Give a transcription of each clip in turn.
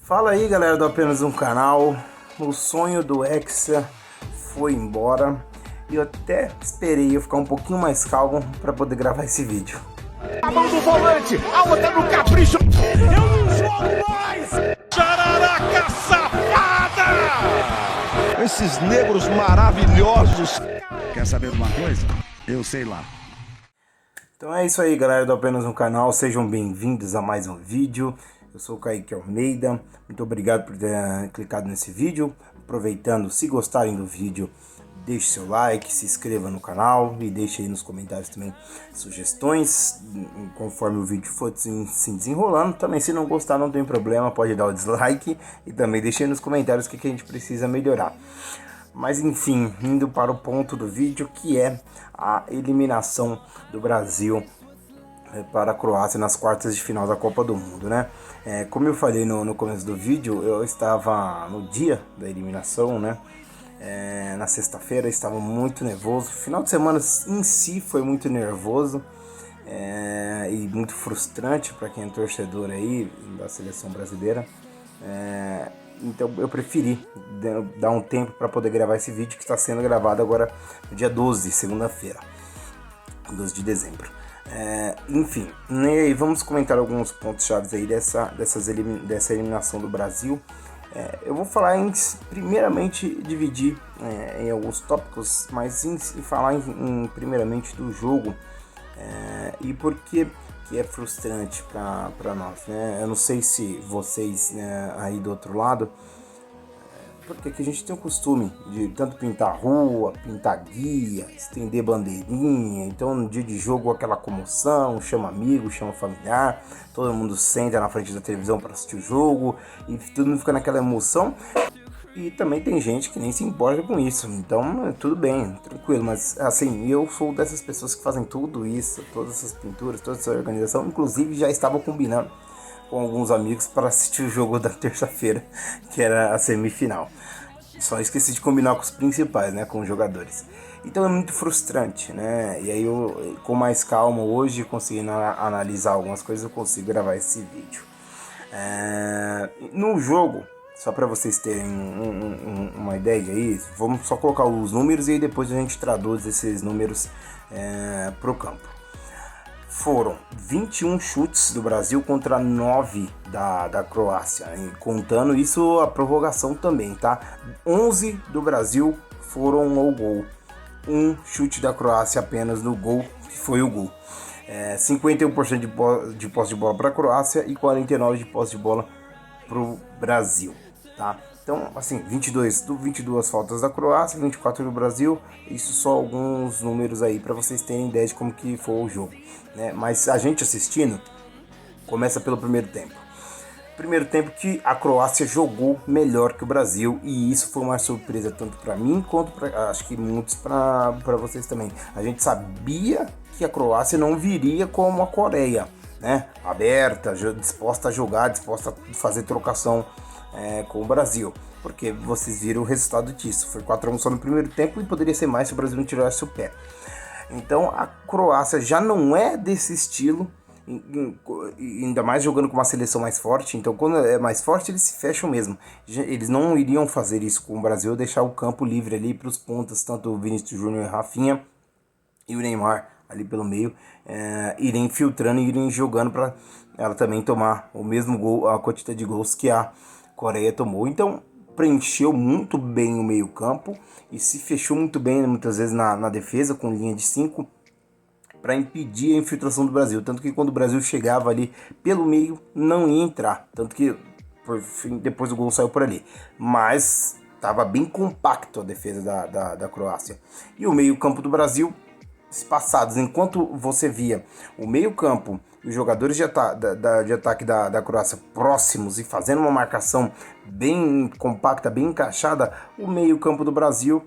Fala aí, galera do Apenas Um Canal. O sonho do Hexa foi embora e eu até esperei eu ficar um pouquinho mais calmo para poder gravar esse vídeo. A mão do volante, a outra no capricho. Eu não jogo mais! Jararaca safada! Esses negros maravilhosos. Quer saber de uma coisa? Eu sei lá. Então é isso aí, galera do Apenas Um Canal. Sejam bem-vindos a mais um vídeo. Eu sou o Kaique Almeida. Muito obrigado por ter clicado nesse vídeo. Aproveitando, se gostarem do vídeo, deixe seu like, se inscreva no canal e deixe aí nos comentários também sugestões, conforme o vídeo for se desenrolando. Também, se não gostar, não tem problema, pode dar o dislike e também deixe aí nos comentários o que a gente precisa melhorar. Mas enfim, indo para o ponto do vídeo, que é a eliminação do Brasil para a Croácia nas quartas de final da Copa do Mundo, né? Como eu falei no começo do vídeo, eu estava no dia da eliminação, né? Na sexta-feira, estava muito nervoso. Final de semana em si foi muito nervoso e muito frustrante para quem é torcedor aí da seleção brasileira. Então eu preferi dar um tempo para poder gravar esse vídeo, que está sendo gravado agora no dia 12, segunda-feira, 12 de dezembro. Enfim, né, vamos comentar alguns pontos chaves aí dessa eliminação do Brasil. Eu vou falar primeiramente dividir em alguns tópicos, mas falar primeiramente do jogo e por que é frustrante para nós, né? Eu não sei se vocês, né, aí do outro lado, porque aqui a gente tem o costume de tanto pintar rua, pintar guia, estender bandeirinha. Então no dia de jogo aquela comoção, chama amigo, chama familiar, todo mundo senta na frente da televisão para assistir o jogo e todo mundo fica naquela emoção. E também tem gente que nem se importa com isso, então tudo bem, tranquilo. Mas assim, eu sou dessas pessoas que fazem tudo isso, todas essas pinturas, toda essa organização. Inclusive já estava combinando com alguns amigos para assistir o jogo da terça-feira, que era a semifinal. Só esqueci de combinar com os principais, né, com os jogadores. Então é muito frustrante, né? E aí eu, com mais calma hoje, conseguindo analisar algumas coisas, eu consigo gravar esse vídeo. No jogo, só para vocês terem uma ideia aí, vamos só colocar os números e aí depois a gente traduz esses números pro campo. Foram 21 chutes do Brasil contra 9 da Croácia, e contando isso a prorrogação também, tá? 11 do Brasil foram ao gol, um chute da Croácia apenas no gol, que foi o gol. 51% de posse de bola para a Croácia e 49% de posse de bola para o Brasil, tá? Então, assim, 22 faltas da Croácia, 24 do Brasil. Isso só alguns números aí para vocês terem ideia de como que foi o jogo, né? Mas a gente assistindo, começa pelo primeiro tempo. Primeiro tempo que a Croácia jogou melhor que o Brasil, e isso foi uma surpresa tanto para mim quanto acho que muitos para vocês também. A gente sabia que a Croácia não viria como a Coreia, né? Aberta, disposta a jogar, disposta a fazer trocação com o Brasil, porque vocês viram o resultado disso. Foi 4-1 só no primeiro tempo e poderia ser mais se o Brasil não tirasse o pé. Então a Croácia já não é desse estilo, ainda mais jogando com uma seleção mais forte. Então quando é mais forte eles se fecham mesmo. Eles não iriam fazer isso com o Brasil, deixar o campo livre ali para os pontas, tanto o Vinícius Júnior e Rafinha e o Neymar ali pelo meio, irem infiltrando e irem jogando para ela também tomar o mesmo gol, a quantidade de gols que a Coreia tomou. Então preencheu muito bem o meio campo e se fechou muito bem muitas vezes na defesa com linha de 5 para impedir a infiltração do Brasil. Tanto que quando o Brasil chegava ali pelo meio não ia entrar, tanto que por fim, depois o gol saiu por ali, mas estava bem compacto a defesa da Croácia. E o meio campo do Brasil espaçados, enquanto você via o meio campo e os jogadores de ataque da Croácia próximos e fazendo uma marcação bem compacta, bem encaixada, o meio campo do Brasil,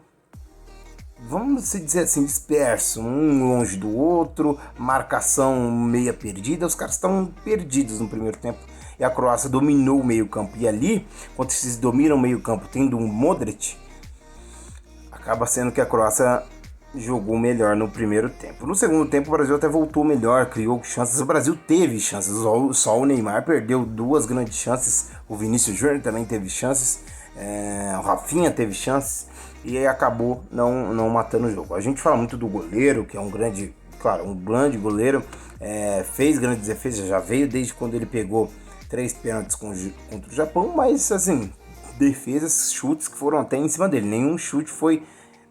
vamos se dizer assim, disperso, um longe do outro, marcação meia perdida. Os caras estão perdidos no primeiro tempo e a Croácia dominou o meio campo, e ali, quando vocês dominam o meio campo tendo um Modric, acaba sendo que a Croácia jogou melhor no primeiro tempo. No segundo tempo o Brasil até voltou melhor, criou chances, o Brasil teve chances, só o Neymar perdeu 2 grandes chances, o Vinícius Júnior também teve chances, o Rafinha teve chances e aí acabou não matando o jogo. A gente fala muito do goleiro, que é um grande goleiro, fez grandes defesas, já veio desde quando ele pegou 3 pênaltis contra o Japão, mas assim, defesas, chutes que foram até em cima dele, nenhum chute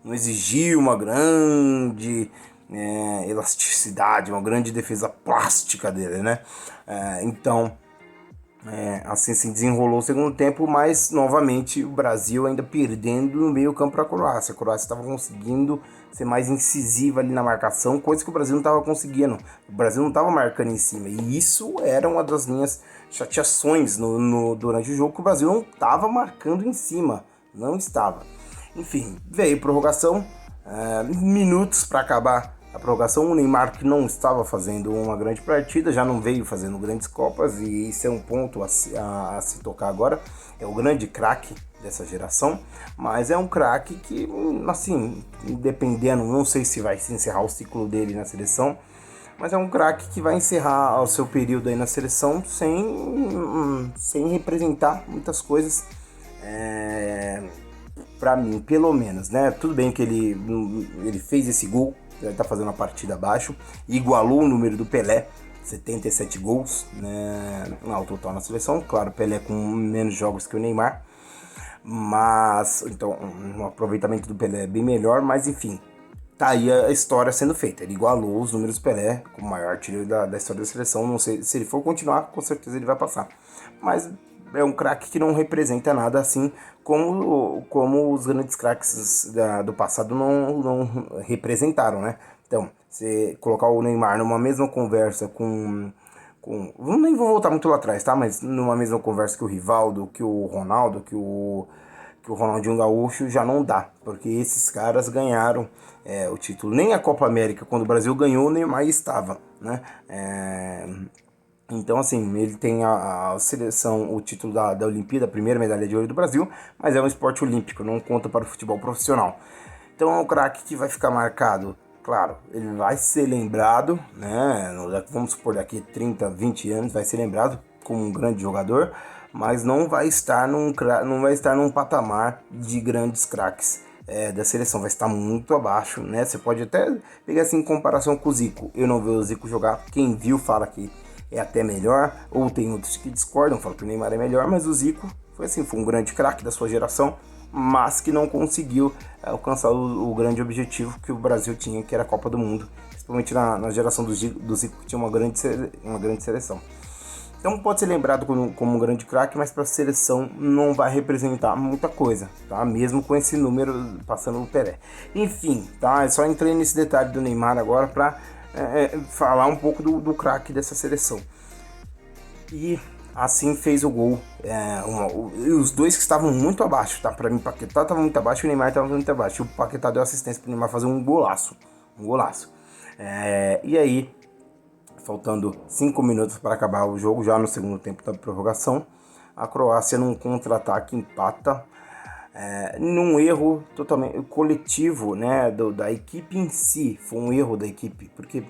não exigiu uma grande elasticidade, uma grande defesa plástica dele, né? Então, assim se desenrolou o segundo tempo, mas novamente o Brasil ainda perdendo no meio campo para a Croácia. A Croácia estava conseguindo ser mais incisiva ali na marcação, coisa que o Brasil não estava conseguindo. O Brasil não estava marcando em cima, e isso era uma das minhas chateações durante o jogo, que o Brasil não estava marcando em cima, não estava. Enfim, veio prorrogação, minutos para acabar a prorrogação. O Neymar, que não estava fazendo uma grande partida, já não veio fazendo grandes copas, e isso é um ponto a se tocar agora. É o grande craque dessa geração, mas é um craque que, assim, dependendo, não sei se vai se encerrar o ciclo dele na seleção, mas é um craque que vai encerrar o seu período aí na seleção sem representar muitas coisas, pra mim, pelo menos, né? Tudo bem que ele fez esse gol, ele tá fazendo a partida abaixo, igualou o número do Pelé, 77 gols, né, ao total na seleção. Claro, Pelé com menos jogos que o Neymar, mas então o aproveitamento do Pelé é bem melhor, mas enfim, tá aí a história sendo feita. Ele igualou os números do Pelé como o maior artilheiro da história da seleção. Não sei se ele for continuar, com certeza ele vai passar, mas é um craque que não representa nada, assim como os grandes craques do passado não representaram, né? Então, você colocar o Neymar numa mesma conversa com nem vou voltar muito lá atrás, tá? Mas numa mesma conversa que o Rivaldo, que o Ronaldo, que o Ronaldinho Gaúcho, já não dá, porque esses caras ganharam o título. Nem a Copa América, quando o Brasil ganhou, o Neymar estava, né? Então, assim, ele tem a seleção, o título da Olimpíada, a primeira medalha de ouro do Brasil, mas é um esporte olímpico, não conta para o futebol profissional. Então é um craque que vai ficar marcado, claro, ele vai ser lembrado, né? Vamos supor, daqui 30, 20 anos, vai ser lembrado como um grande jogador, mas não vai estar num patamar de grandes craques da seleção, vai estar muito abaixo, né? Você pode até pegar assim em comparação com o Zico. Eu não vi o Zico jogar, quem viu fala que é até melhor, ou tem outros que discordam, falam que o Neymar é melhor, mas o Zico foi um grande craque da sua geração, mas que não conseguiu alcançar o grande objetivo que o Brasil tinha, que era a Copa do Mundo, principalmente na geração do Zico, que tinha uma grande seleção. Então pode ser lembrado como um grande craque, mas para a seleção não vai representar muita coisa, tá? Mesmo com esse número passando o Pelé. Enfim, tá? Eu só entrei nesse detalhe do Neymar agora para falar um pouco do craque dessa seleção. E assim fez o gol. Os dois que estavam muito abaixo, tá? Para mim, o Paquetá estava muito abaixo e o Neymar estava muito abaixo. O Paquetá deu assistência para o Neymar fazer um golaço. E aí, faltando 5 minutos para acabar o jogo, já no segundo tempo da prorrogação, a Croácia, num contra-ataque, empata. Num erro totalmente coletivo, né, da equipe em si. Foi um erro da equipe, porque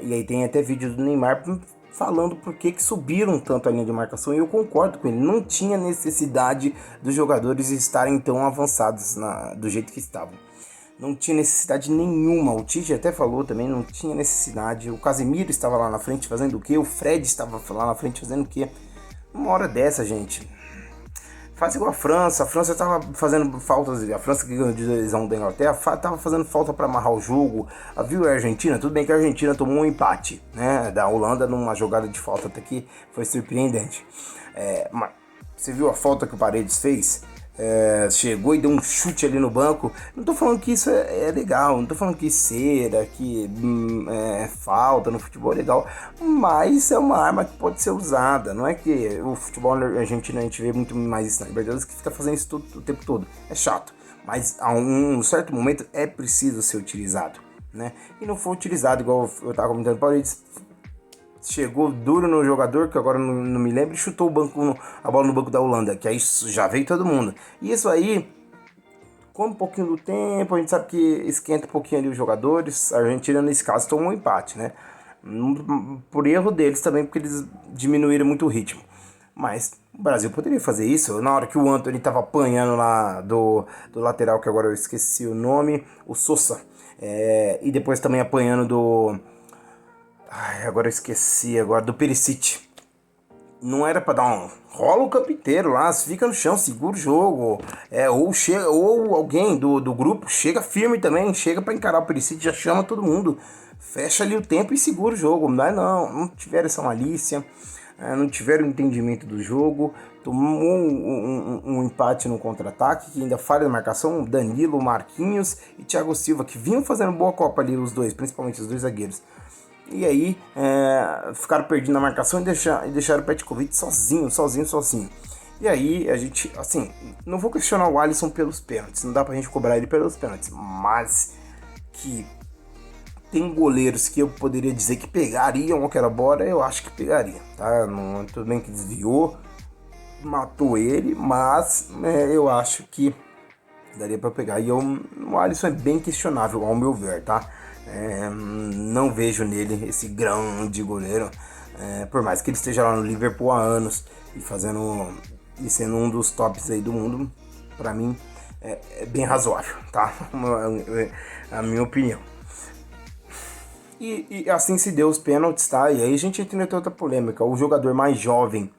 e aí tem até vídeo do Neymar falando por que subiram tanto a linha de marcação, e eu concordo com ele. Não tinha necessidade dos jogadores estarem tão avançados do jeito que estavam. Não tinha necessidade nenhuma. O Tite até falou também, não tinha necessidade. O Casemiro estava lá na frente fazendo o quê? O Fred estava lá na frente fazendo o quê? Uma hora dessa, gente, faz igual a França. A França estava fazendo faltas. A França que ganhou de 2-1 da Inglaterra estava fazendo falta para amarrar o jogo. Viu a Argentina? Tudo bem que a Argentina tomou um empate, né, da Holanda numa jogada de falta até que foi surpreendente. Mas você viu a falta que o Paredes fez? Chegou e deu um chute ali no banco. Não tô falando que isso é legal, não tô falando que cera, que falta no futebol é legal, mas é uma arma que pode ser usada. Não é que o futebol argentino a gente vê muito mais isso na Libertadores, que fica fazendo isso o tempo todo. É chato, mas a um certo momento é preciso ser utilizado, né? E não foi utilizado, igual eu tava comentando, o Paredes chegou duro no jogador, que agora não me lembro, e chutou a bola no banco da Holanda, que aí já veio todo mundo. E isso aí com um pouquinho do tempo, a gente sabe que esquenta um pouquinho ali os jogadores. A Argentina, nesse caso, tomou um empate, né? Por erro deles também, porque eles diminuíram muito o ritmo. Mas o Brasil poderia fazer isso. Na hora que o Antony estava apanhando lá do lateral, que agora eu esqueci o nome, o Sousa. E depois também apanhando do... agora eu esqueci, do Perisic. Não era pra dar um... Rola o campo inteiro lá, fica no chão, segura o jogo. Ou alguém do grupo chega firme também, chega pra encarar o Perisic, já chama todo mundo. Fecha ali o tempo e segura o jogo. Não tiveram essa malícia, não tiveram entendimento do jogo. Tomou um empate no contra-ataque, que ainda falha na marcação. Danilo, Marquinhos e Thiago Silva, que vinham fazendo boa Copa ali, os dois, principalmente os dois zagueiros. E aí, ficaram perdidos na marcação e deixaram o Petkovic sozinho. E aí, a gente, assim, não vou questionar o Alisson pelos pênaltis, não dá pra gente cobrar ele pelos pênaltis, mas que tem goleiros que eu poderia dizer que pegariam aquela bola, eu acho que pegaria, tá? Não, tudo bem que desviou, matou ele, mas eu acho que daria pra pegar. E o Alisson é bem questionável, ao meu ver, tá? Não vejo nele esse grande goleiro, por mais que ele esteja lá no Liverpool há anos e sendo um dos tops aí do mundo. Pra mim é bem razoável, tá? A minha opinião. E assim se deu os pênaltis, tá? E aí a gente entra em outra polêmica. O jogador mais jovem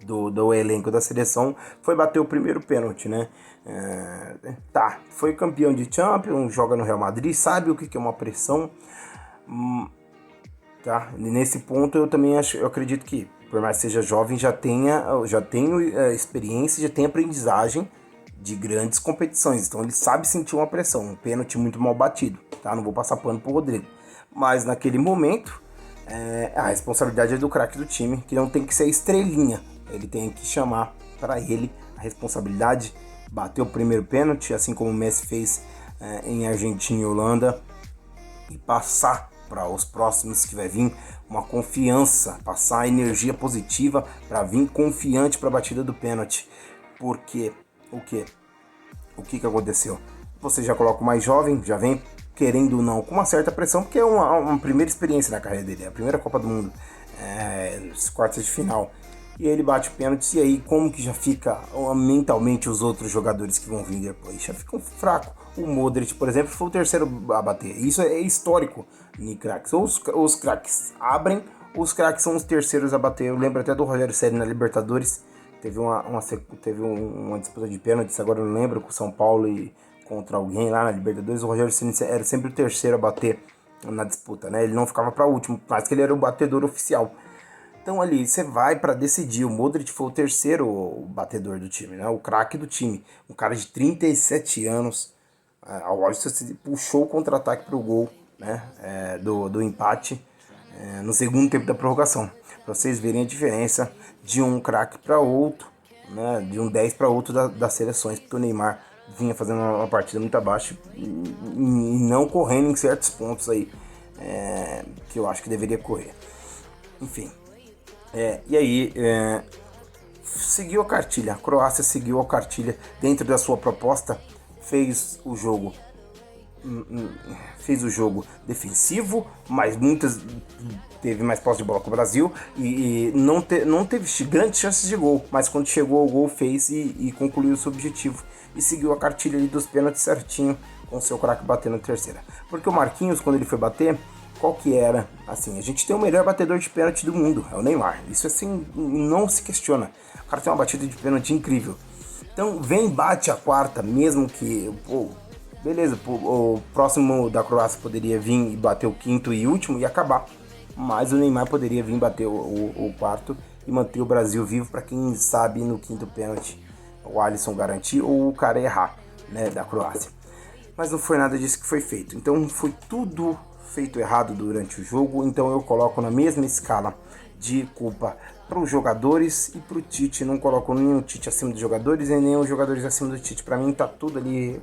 do elenco da seleção foi bater o primeiro pênalti, né? Foi campeão de Champions, joga no Real Madrid, sabe o que é uma pressão, tá? Nesse ponto eu acredito que, por mais que seja jovem, já tenha experiência, já tenha aprendizagem de grandes competições, então ele sabe sentir uma pressão, um pênalti muito mal batido, tá? Não vou passar pano pro Rodrigo, mas naquele momento a responsabilidade é do craque do time, que não tem que ser estrelinha, ele tem que chamar para ele a responsabilidade, bater o primeiro pênalti, assim como o Messi fez em Argentina e Holanda, e passar para os próximos que vai vir uma confiança, passar energia positiva para vir confiante para a batida do pênalti. Porque o que aconteceu? Você já coloca o mais jovem, já vem querendo ou não com uma certa pressão, porque é uma primeira experiência na carreira dele, é a primeira Copa do Mundo, nos quartos de final. E ele bate o pênalti, e aí como que já fica mentalmente os outros jogadores que vão vir depois? Já ficam fracos. O Modric, por exemplo, foi o terceiro a bater. Isso é histórico em craques. Ou os craques abrem, ou os craques são os terceiros a bater. Eu lembro até do Rogério Ceni na Libertadores. Teve uma disputa de pênaltis, agora eu não lembro, com o São Paulo e contra alguém lá na Libertadores. O Rogério Ceni era sempre o terceiro a bater na disputa, né? Ele não ficava para último, mas que ele era o batedor oficial. Então ali, você vai para decidir. O Modric foi o terceiro batedor do time, né? O craque do time. Um cara de 37 anos. O Alisson puxou o contra-ataque para o gol, né? Do empate no segundo tempo da prorrogação. Para vocês verem a diferença de um craque para outro, né? De um 10 para outro das seleções. Porque o Neymar vinha fazendo uma partida muito abaixo e não correndo em certos pontos aí que eu acho que deveria correr. Enfim. E aí, seguiu a cartilha. A Croácia seguiu a cartilha dentro da sua proposta, fez o jogo defensivo, mas teve mais posse de bola que o Brasil e não teve grandes chances de gol, mas quando chegou ao gol fez e concluiu o seu objetivo e seguiu a cartilha ali dos pênaltis certinho, com o seu craque batendo na terceira. Porque o Marquinhos, quando ele foi bater, qual que era? Assim, a gente tem o melhor batedor de pênalti do mundo, é o Neymar. Isso assim, não se questiona. O cara tem uma batida de pênalti incrível. Então, bate a quarta, mesmo que... beleza, o próximo da Croácia poderia vir e bater o quinto e último e acabar. Mas o Neymar poderia vir bater o quarto e manter o Brasil vivo para quem sabe no quinto pênalti o Alisson garantir ou o cara errar, né, da Croácia. Mas não foi nada disso que foi feito. Então, foi tudo feito errado durante o jogo, então eu coloco na mesma escala de culpa para os jogadores e para o Tite. Não coloco nem o Tite acima dos jogadores e nem os jogadores acima do Tite. Para mim tá tudo ali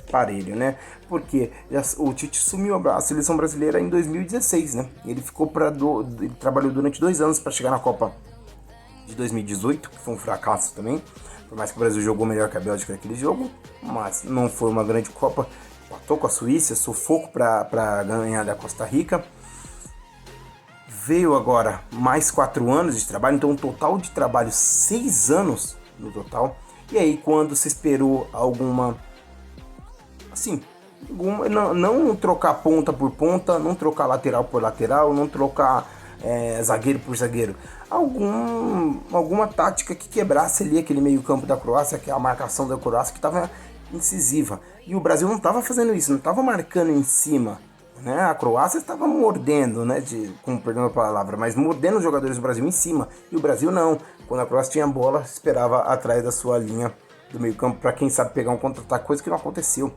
parelho, né? Porque o Tite sumiu a seleção brasileira em 2016, né? Ele trabalhou durante 2 anos para chegar na Copa de 2018, que foi um fracasso também, por mais que o Brasil jogou melhor que a Bélgica naquele jogo, mas não foi uma grande Copa. Empatou com a Suíça, sufoco para ganhar da Costa Rica. Veio agora mais 4 anos de trabalho, então um total de trabalho 6 anos no total. E aí quando se esperou alguma, assim, não trocar ponta por ponta, não trocar lateral por lateral, não trocar zagueiro por zagueiro, alguma tática que quebrasse ali aquele meio campo da Croácia, que é a marcação da Croácia que estava incisiva. E o Brasil não estava fazendo isso, não estava marcando em cima, né? A Croácia estava mordendo, né? Com perdão a palavra, mas mordendo os jogadores do Brasil em cima. E o Brasil não. Quando a Croácia tinha bola, esperava atrás da sua linha do meio campo para quem sabe pegar um contra-ataque, coisa que não aconteceu.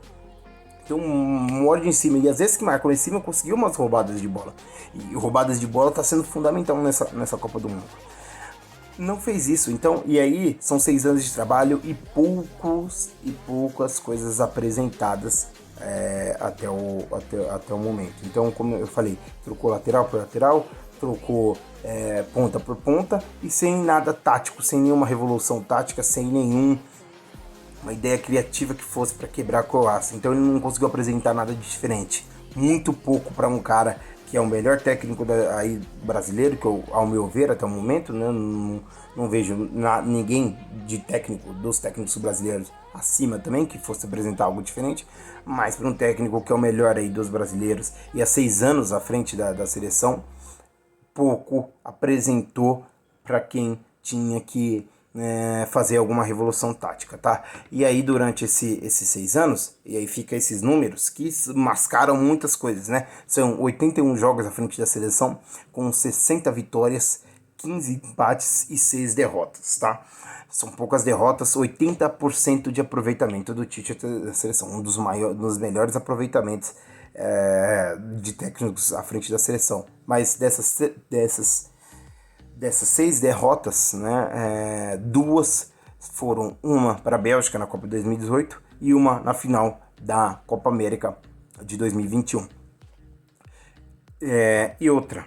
Então, morde em cima. E às vezes que marcam em cima, conseguiu umas roubadas de bola. E roubadas de bola está sendo fundamental nessa Copa do Mundo. Não fez isso, então, e aí são 6 anos de trabalho e poucas coisas apresentadas até o momento. Então, como eu falei, trocou lateral por lateral, trocou ponta por ponta e sem nada tático, sem nenhuma revolução tática, sem nenhuma ideia criativa que fosse para quebrar a Croácia. Então ele não conseguiu apresentar nada de diferente. Muito pouco para um cara que é o melhor técnico aí brasileiro, que eu, ao meu ver até o momento, né, não vejo ninguém dos técnicos brasileiros acima também, que fosse apresentar algo diferente, mas para um técnico que é o melhor aí dos brasileiros e há 6 anos à frente da seleção, pouco apresentou para quem tinha que fazer alguma revolução tática, tá? E aí durante esses 6 anos, e aí fica esses números que mascaram muitas coisas, né? São 81 jogos à frente da seleção, com 60 vitórias, 15 empates e 6 derrotas, tá? São poucas derrotas, 80% de aproveitamento do Tite da seleção, um dos melhores aproveitamentos de técnicos à frente da seleção. Mas dessas 6 derrotas, né, 2 foram uma para a Bélgica na Copa de 2018 e uma na final da Copa América de 2021. E outra,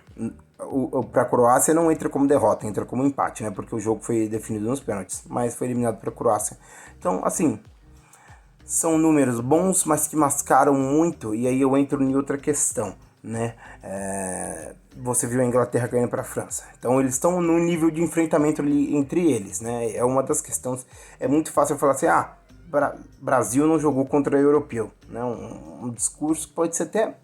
para a Croácia não entra como derrota, entra como empate, né, porque o jogo foi definido nos pênaltis, mas foi eliminado para a Croácia. Então, assim, são números bons, mas que mascaram muito, e aí eu entro em outra questão, né? Você viu a Inglaterra ganhando para a França, então eles estão num nível de enfrentamento ali entre eles, né? É uma das questões. É muito fácil falar assim, Brasil não jogou contra europeu, né? Um discurso que pode ser até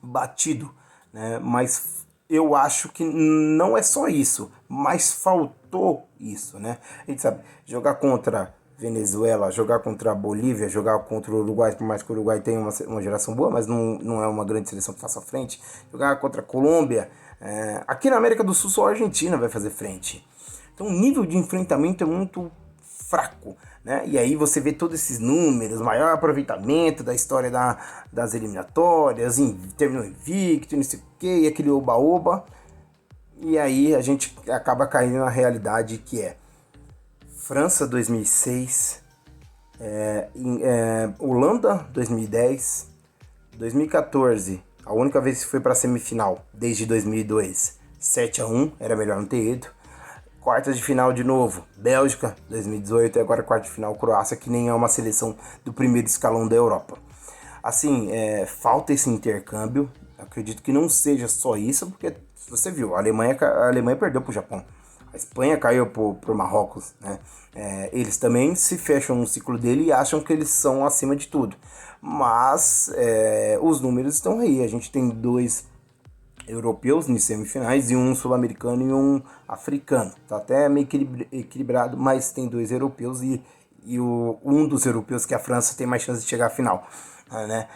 batido, né? Mas eu acho que não é só isso, mas faltou isso, né? A gente sabe, jogar contra Venezuela, jogar contra a Bolívia, jogar contra o Uruguai, por mais que o Uruguai tenha uma geração boa, mas não é uma grande seleção que faça frente. Jogar contra a Colômbia, aqui na América do Sul só a Argentina vai fazer frente. Então o nível de enfrentamento é muito fraco, né? E aí você vê todos esses números, maior aproveitamento da história das eliminatórias, terminou invicto, não sei o que, e aquele oba-oba. E aí a gente acaba caindo na realidade que é França 2006, Holanda 2010, 2014, a única vez que foi para a semifinal desde 2002, 7-1, era melhor não ter ido. Quartas de final de novo, Bélgica 2018 e agora quarta de final Croácia, que nem é uma seleção do primeiro escalão da Europa. Assim, falta esse intercâmbio, acredito que não seja só isso, porque você viu, a Alemanha perdeu para o Japão. A Espanha caiu pro Marrocos, né? Eles também se fecham no ciclo dele e acham que eles são acima de tudo. Mas os números estão aí. A gente tem 2 europeus em semifinais e um sul-americano e um africano. Tá até meio equilibrado, mas tem 2 europeus e um dos europeus, que é a França, tem mais chance de chegar à final, né?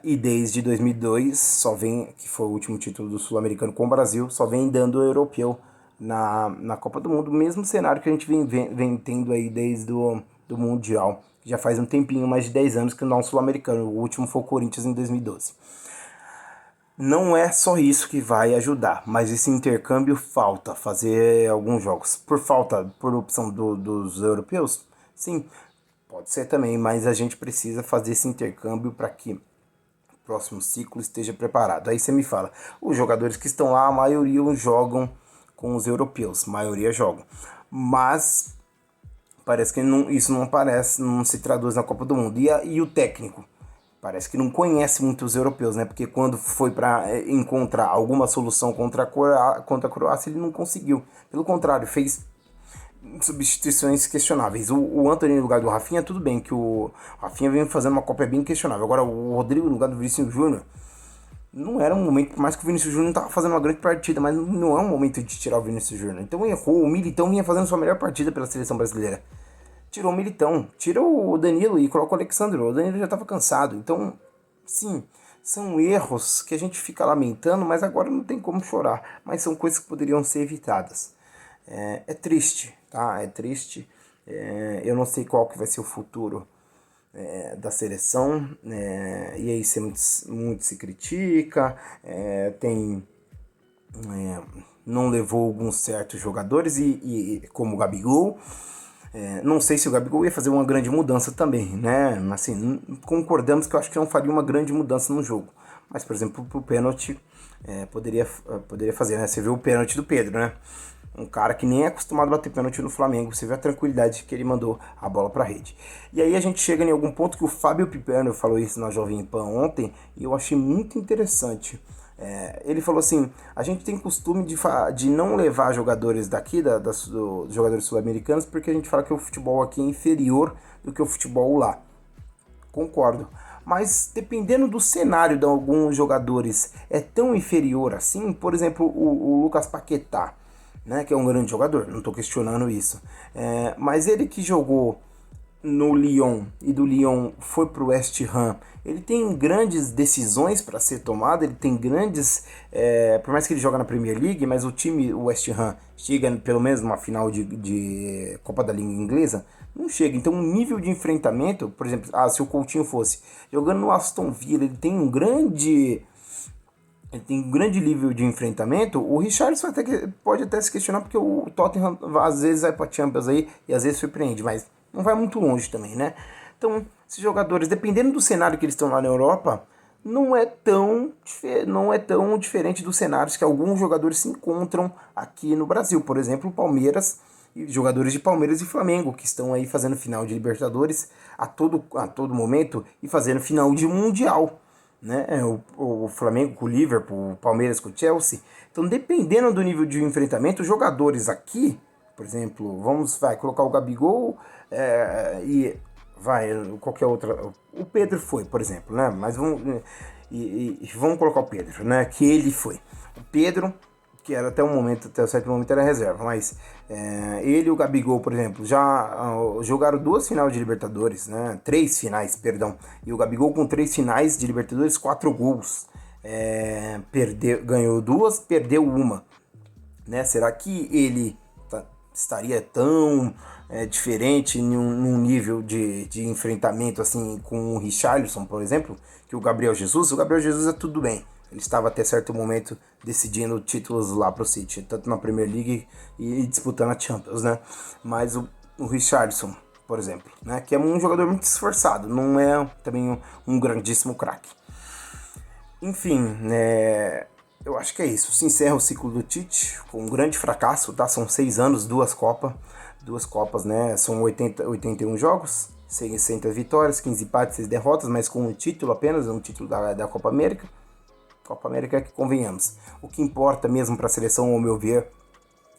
E desde 2002, que foi o último título do sul-americano com o Brasil, só vem dando o europeu na Copa do Mundo, mesmo cenário que a gente vem tendo aí desde do Mundial, que já faz um tempinho, mais de 10 anos que não é um sul-americano, o último foi o Corinthians em 2012. Não é só isso que vai ajudar, mas esse intercâmbio falta fazer alguns jogos. Por opção dos europeus? Sim, pode ser também, mas a gente precisa fazer esse intercâmbio para que o próximo ciclo esteja preparado. Aí você me fala, os jogadores que estão lá, a maioria jogam com os europeus, maioria jogam, mas Parece que isso não aparece, não se traduz na Copa do Mundo. E o técnico? Parece que não conhece muito os europeus, né? Porque quando foi para encontrar alguma solução contra a Croácia, ele não conseguiu. Pelo contrário, fez substituições questionáveis. O Antony no lugar do Rafinha, tudo bem, que o Rafinha vem fazendo uma Copa bem questionável. Agora, o Rodrigo no lugar do Vinícius Júnior, não era um momento, por mais que o Vinícius Júnior estava fazendo uma grande partida, mas não é um momento de tirar o Vinícius Júnior. Então errou, o Militão vinha fazendo sua melhor partida pela seleção brasileira. Tirou o Militão, tira o Danilo e coloca o Alexandre. O Danilo já estava cansado. Então, sim, são erros que a gente fica lamentando, mas agora não tem como chorar. Mas são coisas que poderiam ser evitadas. É triste, tá? É triste. Eu não sei qual que vai ser o futuro da seleção. E aí muito se critica. Não levou alguns certos jogadores, e como o Gabigol. Não sei se o Gabigol ia fazer uma grande mudança também, né? Assim, concordamos que eu acho que não faria uma grande mudança no jogo. Mas, por exemplo, pro pênalti, poderia fazer, né? Você viu o pênalti do Pedro, né? Um cara que nem é acostumado a bater pênalti no Flamengo. Você vê a tranquilidade que ele mandou a bola pra rede. E aí a gente chega em algum ponto que o Fábio Piperno falou isso na Jovem Pan ontem, e eu achei muito interessante. Ele falou assim: a gente tem costume de não levar jogadores daqui, dos jogadores sul-americanos, porque a gente fala que o futebol aqui é inferior do que o futebol lá. Concordo. Mas dependendo do cenário de alguns jogadores é tão inferior assim. Por exemplo, o Lucas Paquetá, né, que é um grande jogador, não estou questionando isso. Mas ele que jogou no Lyon e do Lyon foi pro West Ham, ele tem grandes decisões para ser tomada, ele tem grandes, por mais que ele joga na Premier League, mas o West Ham chega pelo menos numa final de Copa da Liga Inglesa, não chega. Então o nível de enfrentamento, por exemplo, se o Coutinho fosse jogando no Aston Villa, ele tem um grande nível de enfrentamento. O Richarlison pode até se questionar, porque o Tottenham às vezes vai para Champions aí e às vezes surpreende, mas não vai muito longe também, né? Então, esses jogadores, dependendo do cenário que eles estão lá na Europa, não é tão diferente dos cenários que alguns jogadores se encontram aqui no Brasil. Por exemplo, o Palmeiras, e jogadores de Palmeiras e Flamengo, que estão aí fazendo final de Libertadores a todo momento e fazendo final de Mundial, né? O Flamengo com o Liverpool, o Palmeiras com o Chelsea. Então, dependendo do nível de enfrentamento, os jogadores aqui, por exemplo, vai colocar o Gabigol e qualquer outra. O Pedro foi, por exemplo, né? Mas vamos colocar o Pedro, né? Que ele foi. O Pedro, que era até um certo momento era reserva, mas ele e o Gabigol, por exemplo, já jogaram 2 finais de Libertadores, né? 3 finais, perdão. E o Gabigol com 3 finais de Libertadores, 4 gols. Ganhou 2, perdeu 1. Né? Será que ele estaria tão diferente num nível de enfrentamento assim com o Richarlison, por exemplo, que o Gabriel Jesus? O Gabriel Jesus é tudo bem. Ele estava até certo momento decidindo títulos lá pro City, tanto na Premier League e disputando a Champions, né? Mas o Richarlison, por exemplo, né? Que é um jogador muito esforçado, não é também um grandíssimo craque. Enfim, eu acho que é isso. Se encerra o ciclo do Tite com um grande fracasso, tá? São 6 anos, 2 Copas, né? São 81 jogos, 60 vitórias, 15 empates, 6 derrotas, mas com um título apenas, um título da Copa América. Copa América é que convenhamos. O que importa mesmo para a seleção, ao meu ver,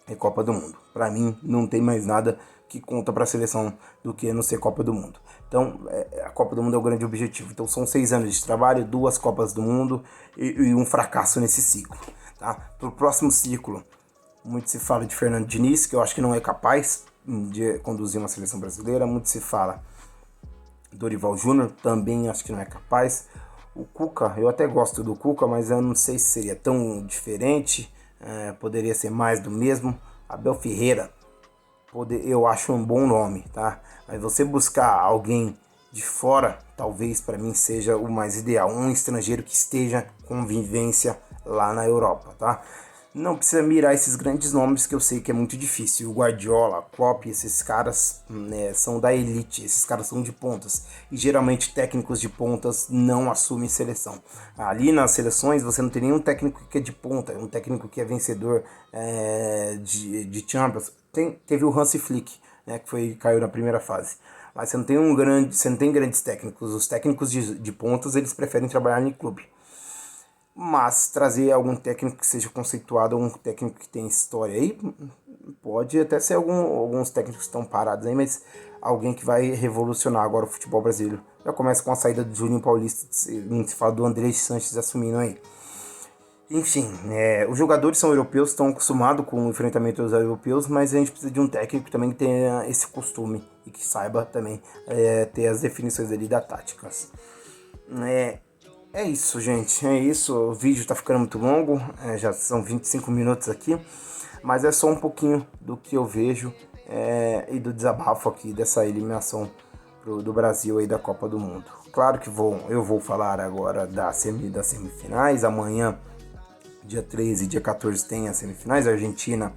é Copa do Mundo. Para mim, não tem mais nada que conta para a seleção do que não ser Copa do Mundo. Então, a Copa do Mundo é o grande objetivo. Então, são 6 anos de trabalho, 2 Copas do Mundo e um fracasso nesse ciclo. Tá? Para o próximo ciclo, muito se fala de Fernando Diniz, que eu acho que não é capaz de conduzir uma seleção brasileira. Muito se fala Dorival Júnior, também acho que não é capaz. O Cuca, eu até gosto do Cuca, mas eu não sei se seria tão diferente. Poderia ser mais do mesmo. Abel Ferreira, eu acho um bom nome, tá? Mas você buscar alguém de fora, talvez para mim seja o mais ideal. Um estrangeiro que esteja com vivência lá na Europa, tá? Não precisa mirar esses grandes nomes, que eu sei que é muito difícil. O Guardiola, Klopp, esses caras são da elite, esses caras são de pontas. E geralmente técnicos de pontas não assumem seleção. Ali nas seleções você não tem nenhum técnico que é de ponta, um técnico que é vencedor de Champions. Teve o Hansi Flick né, caiu na primeira fase. Mas você não tem grandes técnicos. Os técnicos de pontas, eles preferem trabalhar em clube. Mas trazer algum técnico que seja conceituado, algum técnico que tem história aí, pode até ser alguns técnicos que estão parados aí, mas alguém que vai revolucionar agora o futebol brasileiro. Já começa com a saída do Juninho Paulista, se fala do André Sanches assumindo aí. Enfim, os jogadores são europeus, estão acostumados com o enfrentamento dos europeus, mas a gente precisa de um técnico também que tenha esse costume e que saiba também ter as definições ali da táticas. É isso, gente, é isso. O vídeo tá ficando muito longo, já são 25 minutos aqui, mas é só um pouquinho do que eu vejo e do desabafo aqui dessa eliminação do Brasil aí da Copa do Mundo. Claro que eu vou falar agora das semifinais. Amanhã, dia 13 e dia 14 tem as semifinais, a Argentina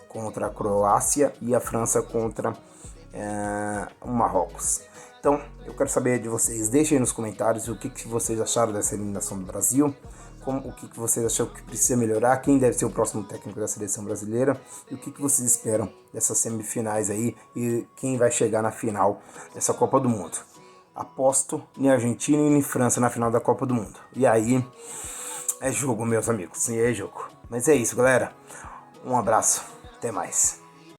contra a Croácia e a França contra o Marrocos. Então, eu quero saber de vocês, deixem aí nos comentários o que vocês acharam dessa eliminação do Brasil, o que vocês acham que precisa melhorar, quem deve ser o próximo técnico da seleção brasileira e o que vocês esperam dessas semifinais aí e quem vai chegar na final dessa Copa do Mundo. Aposto em Argentina e em França na final da Copa do Mundo. E aí, é jogo, meus amigos, é jogo. Mas é isso, galera. Um abraço, até mais.